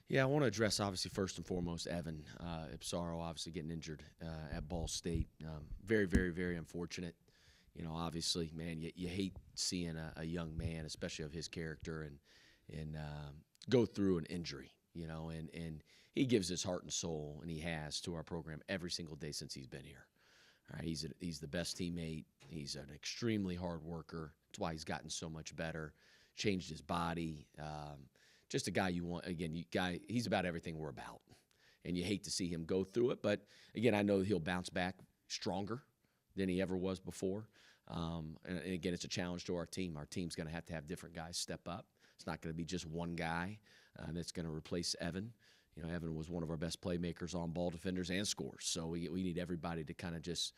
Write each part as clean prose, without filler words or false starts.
Yeah, I want to address, obviously, first and foremost, Evan Ipsaro, obviously getting injured at Ball State. Very, very, very unfortunate. Obviously, man, you hate seeing a young man, especially of his character, and go through an injury. And he gives his heart and soul, and he has, to our program every single day since he's been here. All right, he's the best teammate. He's an extremely hard worker. That's why he's gotten so much better. Changed his body. Just a guy you want. Again, he's about everything we're about, and you hate to see him go through it. But again, I know he'll bounce back stronger than he ever was before. And again, it's a challenge to our team. Our team's going to have different guys step up. It's not going to be just one guy that's going to replace Evan. Evan was one of our best playmakers, on ball defenders, and scorers. So we need everybody to kind of just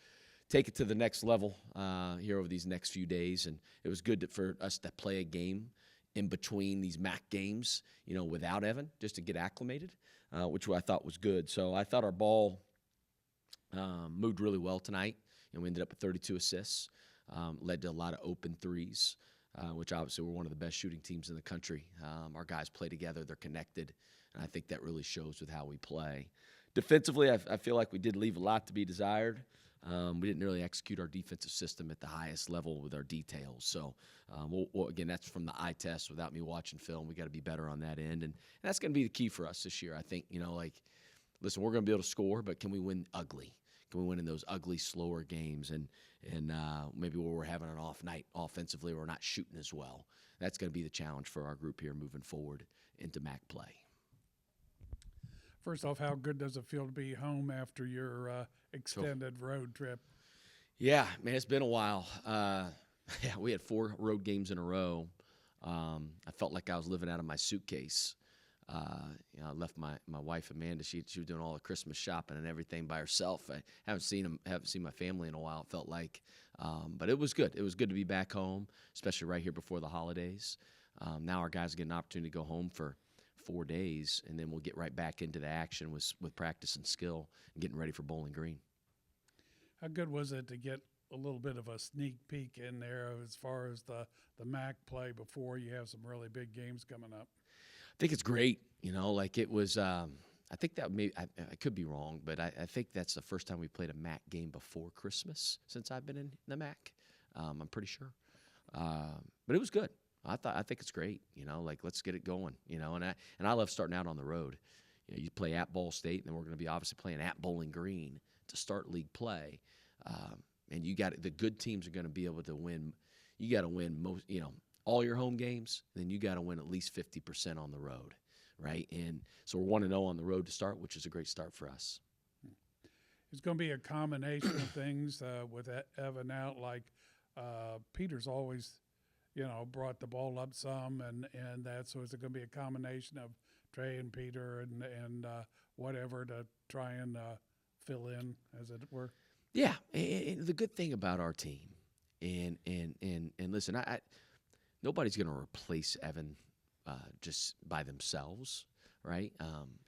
take it to the next level here over these next few days. And it was good for us to play a game in between these MAC games, without Evan, just to get acclimated, which I thought was good. So I thought our ball moved really well tonight, and we ended up with 32 assists, led to a lot of open threes, which obviously we're one of the best shooting teams in the country. Our guys play together, they're connected, and I think that really shows with how we play. Defensively, I feel like we did leave a lot to be desired. We didn't really execute our defensive system at the highest level with our details. So, again, that's from the eye test without me watching film. We got to be better on that end. And that's going to be the key for us this year. I think, listen, we're going to be able to score, but can we win ugly? Can we win in those ugly, slower games? And maybe where we're having an off night offensively, we're not shooting as well. That's going to be the challenge for our group here moving forward into MAC play. First off, how good does it feel to be home after your extended road trip? Yeah, man, it's been a while. We had 4 road games in a row. I felt like I was living out of my suitcase. I left my wife Amanda. She was doing all the Christmas shopping and everything by herself. I haven't seen my family in a while. It felt like, but it was good. It was good to be back home, especially right here before the holidays. Now our guys get an opportunity to go home for 4 days, and then we'll get right back into the action with practice and skill and getting ready for Bowling Green. How good was it to get a little bit of a sneak peek in there as far as the MAC play before you have some really big games coming up? I think it's great. It was. I think that I could be wrong, but I think that's the first time we played a MAC game before Christmas since I've been in the MAC. I'm pretty sure, but it was good. I think it's great. Let's get it going. And I love starting out on the road. You play at Ball State, and then we're going to be obviously playing at Bowling Green to start league play. And the good teams are going to be able to win. You got to win most, all your home games. Then you got to win at least 50% on the road, right? And so we're 1-0 on the road to start, which is a great start for us. It's going to be a combination of things with Evan out. Like Peter's always, brought the ball up some, and that. So is it going to be a combination of Trey and Peter and whatever to try and fill in, as it were? Yeah, and the good thing about our team, and listen, nobody's going to replace Evan just by themselves, right?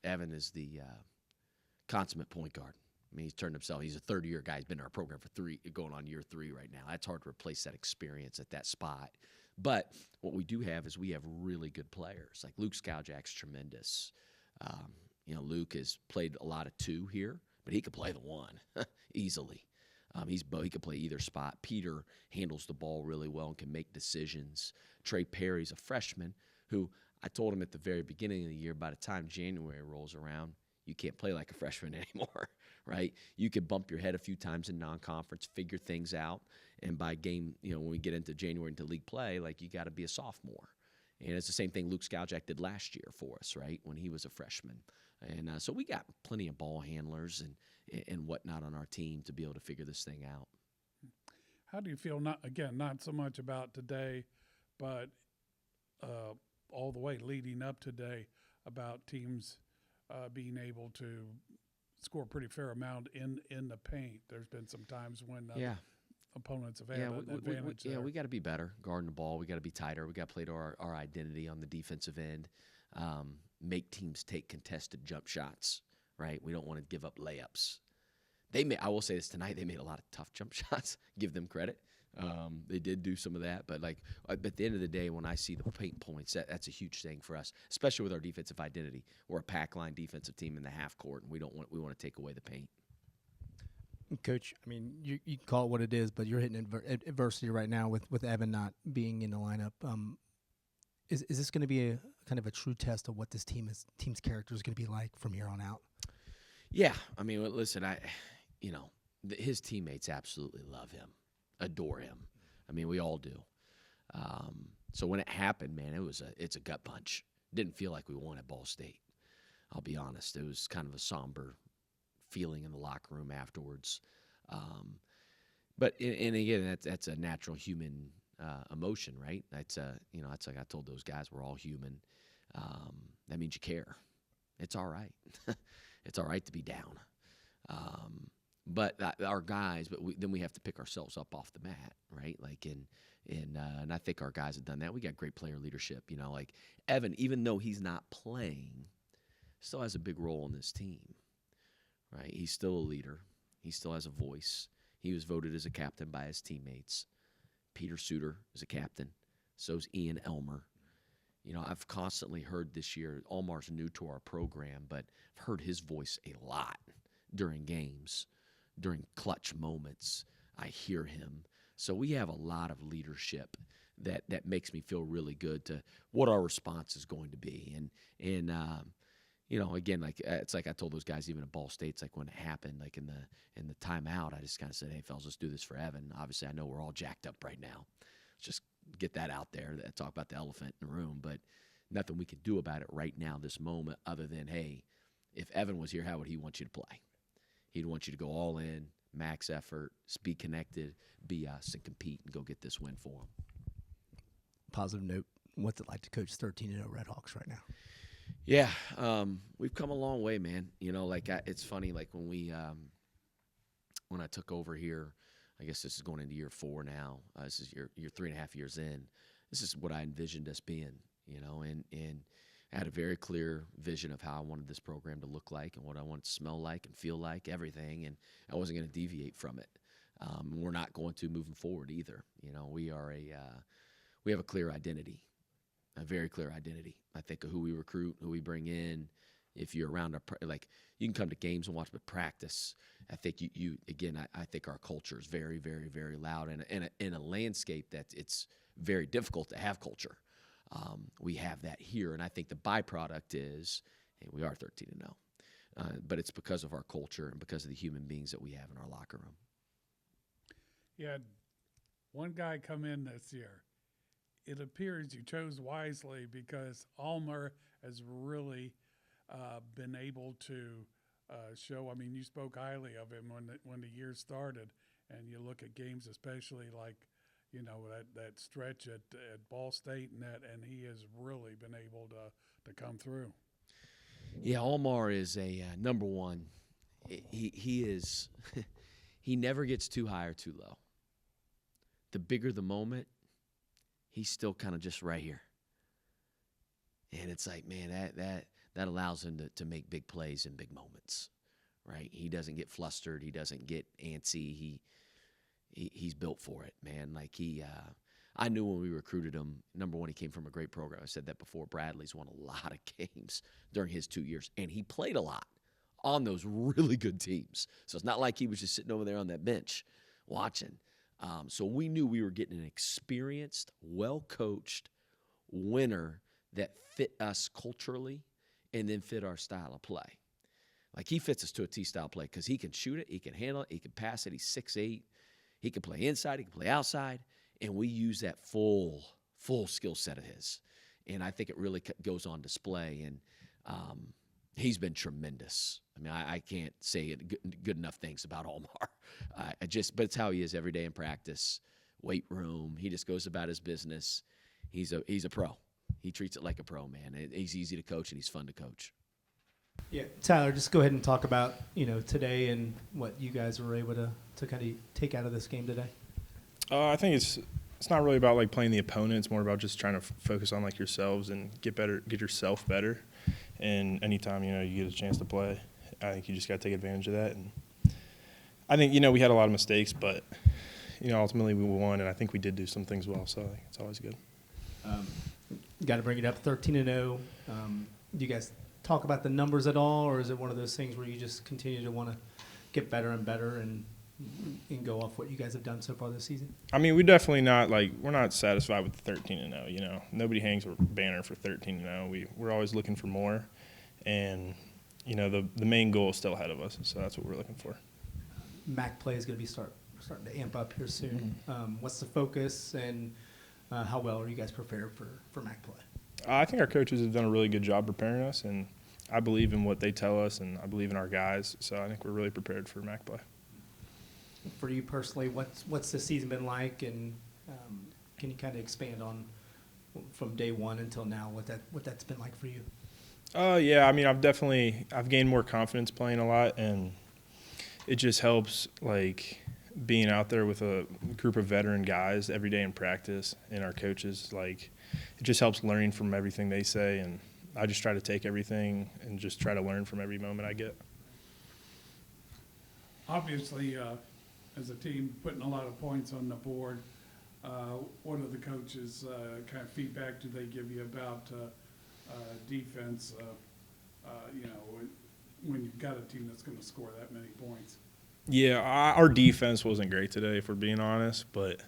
Evan is the consummate point guard. I mean, he's turned himself. He's a third-year guy. He's been in our program for going on year 3 right now. That's hard to replace that experience at that spot. But what we do have is we have really good players. Like Luke Skowjak's tremendous. Luke has played a lot of 2 here, but he could play the 1 easily. He could play either spot. Peter handles the ball really well and can make decisions. Trey Perry's a freshman who I told him at the very beginning of the year, by the time January rolls around, you can't play like a freshman anymore, right? You could bump your head a few times in non-conference, figure things out, and by game, when we get into January into league play, you got to be a sophomore. And it's the same thing Luke Skowjak did last year for us, right, when he was a freshman. And so we got plenty of ball handlers and whatnot on our team to be able to figure this thing out. How do you feel, not so much about today, but all the way leading up today, about teams being able to score a pretty fair amount in the paint? There's been some times when opponents have had an advantage there. We got to be better guarding the ball. We got to be tighter. We got to play to our identity on the defensive end. Make teams take contested jump shots, right? We don't want to give up layups. I will say this tonight, they made a lot of tough jump shots. Give them credit. They did do some of that, but like at the end of the day, when I see the paint points, that's a huge thing for us, especially with our defensive identity. We're a pack line defensive team in the half court, and we want to take away the paint. Coach, I mean, you can call it what it is, but you're hitting adversity right now with Evan not being in the lineup. Is this going to be a kind of a true test of what this team's character is going to be like from here on out? Yeah, I mean, listen, his teammates absolutely love him, adore him. I mean, we all do. So when it happened, man, it's a gut punch. Didn't feel like we won at Ball State. I'll be honest. It was kind of a somber feeling in the locker room afterwards. But again, that's a natural human emotion, right? That's it's like I told those guys, we're all human. That means you care. It's all right. It's all right to be down. But our guys, then we have to pick ourselves up off the mat, right? Like and I think our guys have done that. We got great player leadership, like Evan, even though he's not playing, still has a big role in this team, right? He's still a leader. He still has a voice. He was voted as a captain by his teammates. Peter Suter is a captain. So's Ian Elmer. I've constantly heard this year, Almar's new to our program, but I've heard his voice a lot during games, during clutch moments. I hear him. So we have a lot of leadership that makes me feel really good to what our response is going to be. And again, like it's like I told those guys even at Ball State, it's like when it happened, like in the timeout, I just kind of said, hey, fellas, let's do this for Evan. Obviously, I know we're all jacked up right now. Let's just get that out there, talk about the elephant in the room, but nothing we can do about it right now, this moment, other than, hey, if Evan was here, how would he want you to play? He'd want you to go all in, max effort, be connected, be us, and compete and go get this win for him. Positive note, what's it like to coach 13-0 Redhawks right now? Yeah, we've come a long way, man. It's funny, like when I took over here, I guess this is going into year 4 now. This is year 3.5 years in. This is what I envisioned us being, and I had a very clear vision of how I wanted this program to look like and what I wanted to smell like and feel like, everything, and I wasn't going to deviate from it. We're not going to moving forward either. We have a clear identity, a very clear identity. I think of who we recruit, who we bring in. If you're around you can come to games and watch, but practice. I think you again. I think our culture is very, very, very loud, and in a landscape that it's very difficult to have culture. We have that here, and I think the byproduct is, hey, we are 13-0, but it's because of our culture and because of the human beings that we have in our locker room. You had one guy come in this year. It appears you chose wisely because Almer has really been able to show. I mean, you spoke highly of him when the year started, and you look at games, especially like that stretch at Ball State and he has really been able to come through. Yeah, Almar is a number one. He is. He never gets too high or too low. The bigger the moment, he's still kind of just right here. And it's like, man, that allows him to make big plays in big moments, right? He doesn't get flustered. He doesn't get antsy. He's built for it, man. Like I knew when we recruited him, number one, he came from a great program. I said that before. Bradley's won a lot of games during his 2 years, and he played a lot on those really good teams. So it's not like he was just sitting over there on that bench watching. So we knew we were getting an experienced, well-coached winner that fit us culturally and then fit our style of play. Like he fits us to a T-style play because he can shoot it, he can handle it, he can pass it. He's 6'8". He can play inside, he can play outside, and we use that full skill set of his. And I think it really goes on display, and he's been tremendous. I mean, I can't say good enough things about Almar. But it's how he is every day in practice, weight room. He just goes about his business. He's a pro. He treats it like a pro, man. He's easy to coach, and he's fun to coach. Yeah, Tyler, just go ahead and talk about today and what you guys were able to kind of take out of this game today. I think it's not really about like playing the opponent. It's more about just trying to focus on like yourselves and get yourself better. And anytime you get a chance to play, I think you just got to take advantage of that. And I think we had a lot of mistakes, but ultimately we won, and I think we did do some things well, so I think it's always good. Got to bring it up, 13-0. Do you guys talk about the numbers at all, or is it one of those things where you just continue to want to get better and better and go off what you guys have done so far this season? I mean, we definitely we're not satisfied with the 13-0. Nobody hangs a banner for 13-0. We're always looking for more, and the main goal is still ahead of us, so that's what we're looking for. MAC play is going to be starting to amp up here soon. What's the focus, and how well are you guys prepared for MAC play? I think our coaches have done a really good job preparing us, and I believe in what they tell us, and I believe in our guys, so I think we're really prepared for MAC play. For you personally, what's the season been like, and can you kind of expand on from day one until now what that's been like for you? Yeah, I mean, I've gained more confidence playing a lot, and it just helps being out there with a group of veteran guys every day in practice, and our coaches, it just helps learning from everything they say, and I just try to take everything and just try to learn from every moment I get. Obviously, as a team, putting a lot of points on the board, what are the coaches' kind of feedback do they give you about defense, when you've got a team that's going to score that many points? Yeah, our defense wasn't great today, if we're being honest, but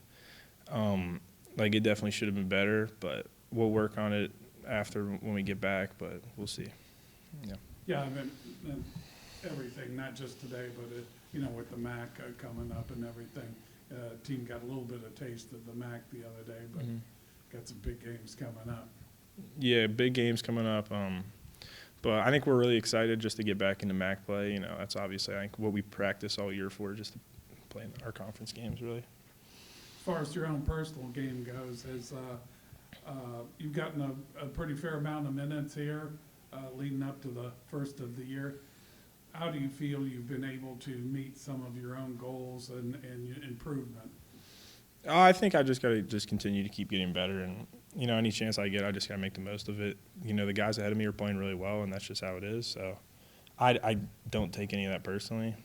it definitely should have been better, but we'll work on it after when we get back, but we'll see. Yeah, I mean, everything, not just today, but with the MAC coming up and everything, team got a little bit of taste of the MAC the other day, but got some big games coming up. Yeah, big games coming up. But I think we're really excited just to get back into MAC play. That's obviously I think what we practice all year for, just to play in our conference games, really. As far as your own personal game goes, you've gotten a pretty fair amount of minutes here leading up to the first of the year. How do you feel you've been able to meet some of your own goals and improvement? I think I just got to continue to keep getting better, and any chance I get, I just got to make the most of it. The guys ahead of me are playing really well, and that's just how it is. So I don't take any of that personally.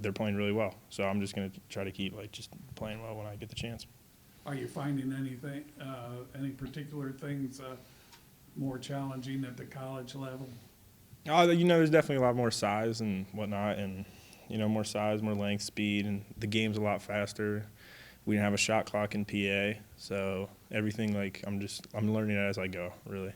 They're playing really well, so I'm just going to try to keep just playing well when I get the chance. Are you finding anything, any particular things more challenging at the college level? There's definitely a lot more size and whatnot, and more size, more length, speed, and the game's a lot faster. We didn't have a shot clock in PA, so everything I'm learning it as I go, really.